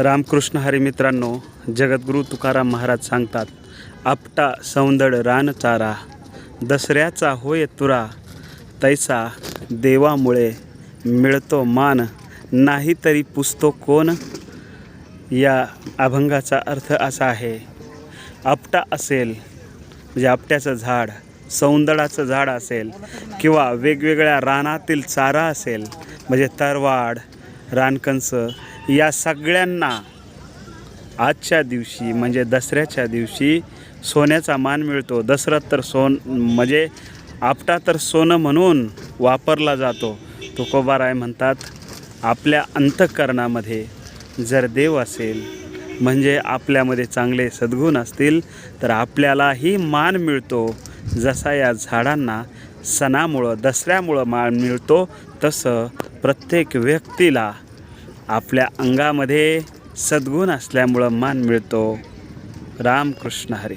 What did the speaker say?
रामकृष्ण हरी मित्रांनो, जगद्गुरू तुकाराम महाराज सांगतात, आपटा सौंदड रान चारा, दसऱ्याचा होय तुरा, तैसा देवामुळे मिळतो मान, नाही तरी पुसतो कोण. या अभंगाचा अर्थ असा आहे, आपटा असेल म्हणजे आपट्याचं झाड, सौंदडाचं झाड असेल किंवा वेगवेगळ्या रानातील चारा असेल म्हणजे तरवाड, रानकंस, या सगळ्यांना आजच्या दिवशी म्हणजे दसऱ्याच्या दिवशी सोन्याचा मान मिळतो. दसरा तर म्हणजे आपटा तर सोनं म्हणून वापरला जातो. तुकोबाराय म्हणतात, आपल्या अंतःकरणामध्ये जर देव असेल म्हणजे आपल्यामध्ये चांगले सद्गुण असतील तर आपल्यालाही मान मिळतो. जसा या झाडांना सणामुळं दसऱ्यामुळं मान मिळतो, तसं प्रत्येक व्यक्तीला आपल्या अंगामध्ये सद्गुण असल्यामुळं मान मिळतो. रामकृष्ण हरी.